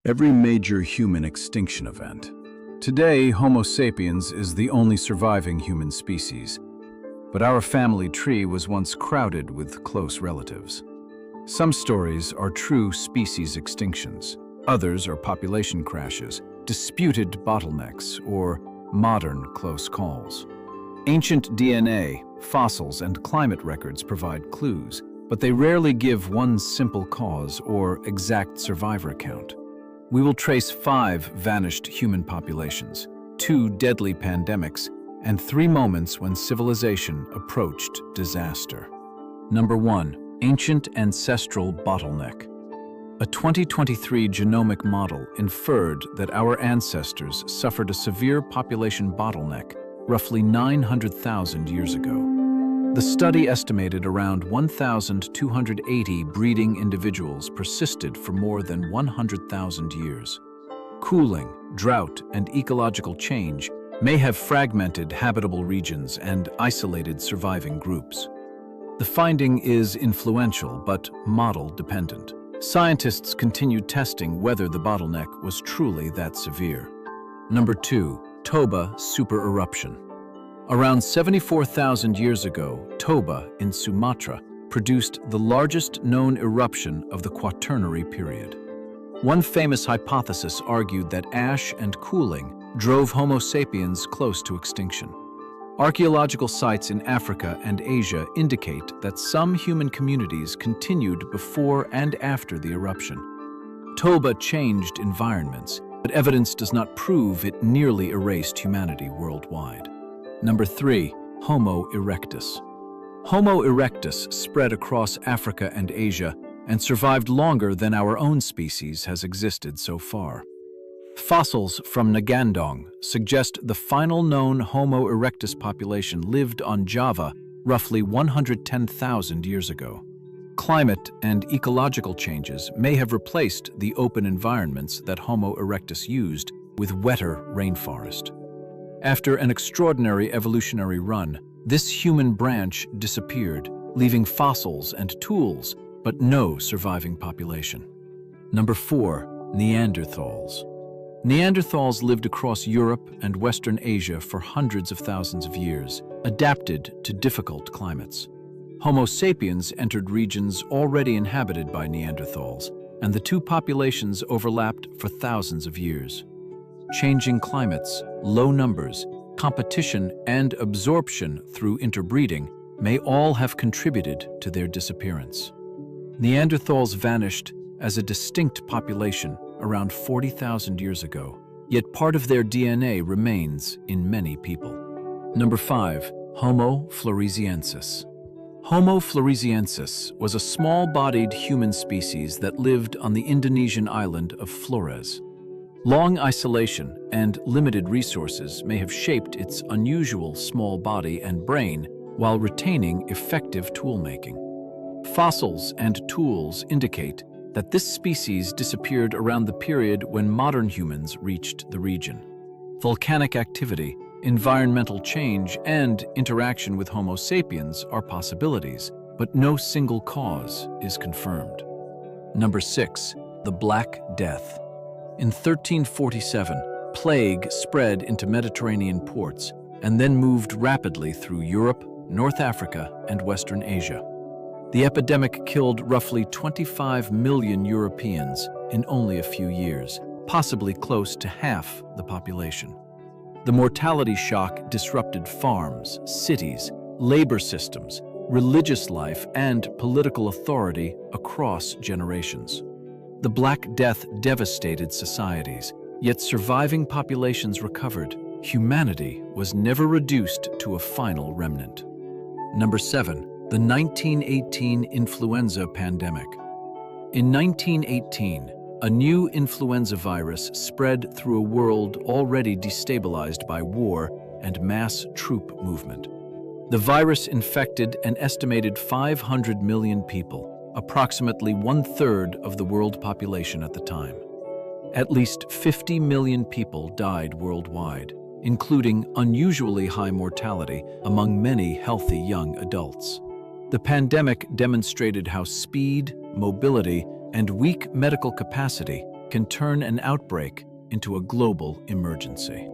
Every major human extinction event. Today, Homo sapiens is the only surviving human species, but our family tree was once crowded with close relatives. Some stories are true species extinctions, others are population crashes, disputed bottlenecks, or modern close calls. Ancient DNA, fossils, and climate records provide clues, but they rarely give one simple cause or exact survivor count. We will trace 5 vanished human populations, 2 deadly pandemics, and 3 moments when civilization approached disaster. Number 1. Ancient ancestral bottleneck. A 2023 genomic model inferred that our ancestors suffered a severe population bottleneck roughly 900,000 years ago. The study estimated around 1,280 breeding individuals persisted for more than 100,000 years. Cooling, drought, and ecological change may have fragmented habitable regions and isolated surviving groups. The finding is influential but model-dependent. Scientists continued testing whether the bottleneck was truly that severe. Number 2. Toba supereruption. Around 74,000 years ago, Toba in Sumatra produced the largest known eruption of the Quaternary period. One famous hypothesis argued that ash and cooling drove Homo sapiens close to extinction. Archaeological sites in Africa and Asia indicate that some human communities continued before and after the eruption. Toba changed environments, but evidence does not prove it nearly erased humanity worldwide. Number 3. Homo erectus. Homo erectus spread across Africa and Asia and survived longer than our own species has existed so far. Fossils from Ngandong suggest the final known Homo erectus population lived on Java roughly 110,000 years ago. Climate and ecological changes may have replaced the open environments that Homo erectus used with wetter rainforest. After an extraordinary evolutionary run, this human branch disappeared, leaving fossils and tools, but no surviving population. Number 4. Neanderthals. Neanderthals lived across Europe and Western Asia for hundreds of thousands of years, adapted to difficult climates. Homo sapiens entered regions already inhabited by Neanderthals, and the two populations overlapped for thousands of years. Changing climates, low numbers, competition, and absorption through interbreeding may all have contributed to their disappearance. Neanderthals vanished as a distinct population around 40,000 years ago, yet part of their DNA remains in many people. Number 5. Homo floresiensis. Homo floresiensis was a small-bodied human species that lived on the Indonesian island of Flores. Long isolation and limited resources may have shaped its unusual small body and brain while retaining effective tool-making. Fossils and tools indicate that this species disappeared around the period when modern humans reached the region. Volcanic activity, environmental change, and interaction with Homo sapiens are possibilities, but no single cause is confirmed. Number 6. The Black Death. In 1347, plague spread into Mediterranean ports and then moved rapidly through Europe, North Africa, and Western Asia. The epidemic killed roughly 25 million Europeans in only a few years, possibly close to half the population. The mortality shock disrupted farms, cities, labor systems, religious life, and political authority across generations. The Black Death devastated societies, yet surviving populations recovered. Humanity was never reduced to a final remnant. Number 7. The 1918 influenza pandemic. In 1918, a new influenza virus spread through a world already destabilized by war and mass troop movement. The virus infected an estimated 500 million people, approximately 1/3 of the world population at the time. At least 50 million people died worldwide, including unusually high mortality among many healthy young adults. The pandemic demonstrated how speed, mobility, and weak medical capacity can turn an outbreak into a global emergency.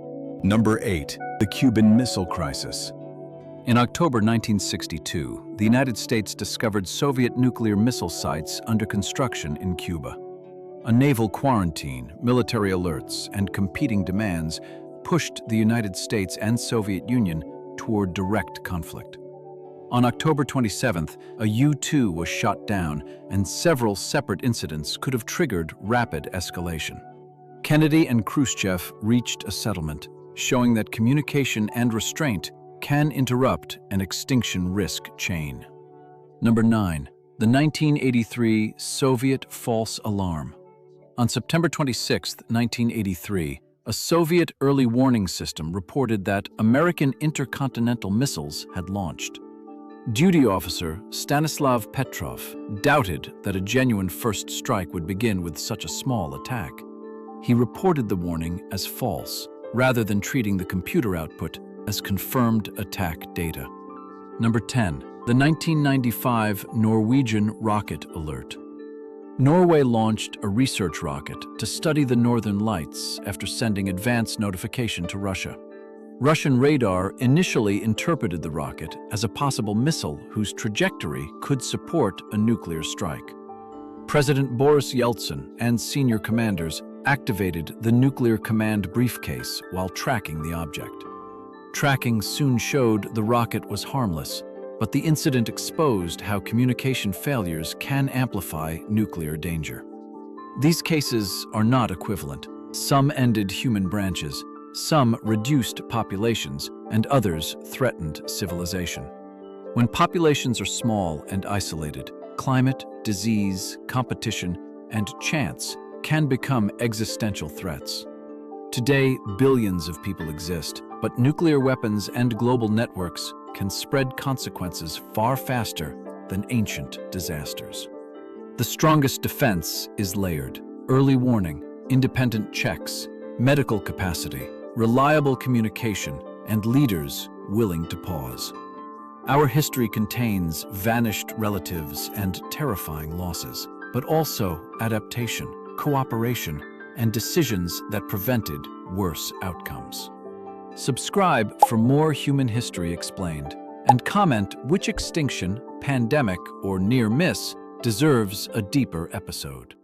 Number 8. The Cuban Missile Crisis. In October 1962, the United States discovered Soviet nuclear missile sites under construction in Cuba. A naval quarantine, military alerts, and competing demands pushed the United States and Soviet Union toward direct conflict. On October 27th, a U-2 was shot down, and several separate incidents could have triggered rapid escalation. Kennedy and Khrushchev reached a settlement, showing that communication and restraint can interrupt an extinction risk chain. Number 9. The 1983 Soviet false alarm. On September 26, 1983, a Soviet early warning system reported that American intercontinental missiles had launched. Duty officer Stanislav Petrov doubted that a genuine first strike would begin with such a small attack. He reported the warning as false, rather than treating the computer output as confirmed attack data. Number 10. The 1995 Norwegian rocket alert. Norway launched a research rocket to study the northern lights after sending advance notification to Russia. Russian radar initially interpreted the rocket as a possible missile whose trajectory could support a nuclear strike. President Boris Yeltsin and senior commanders activated the nuclear command briefcase while tracking the object. Tracking soon showed the rocket was harmless, but the incident exposed how communication failures can amplify nuclear danger. These cases are not equivalent. Some ended human branches, some reduced populations, and others threatened civilization. When populations are small and isolated, climate, disease, competition, and chance can become existential threats. Today, billions of people exist, but nuclear weapons and global networks can spread consequences far faster than ancient disasters. The strongest defense is layered: early warning, independent checks, medical capacity, reliable communication, and leaders willing to pause. Our history contains vanished relatives and terrifying losses, but also adaptation, cooperation, and decisions that prevented worse outcomes. Subscribe for more Human History Explained, and comment which extinction, pandemic, or near miss deserves a deeper episode.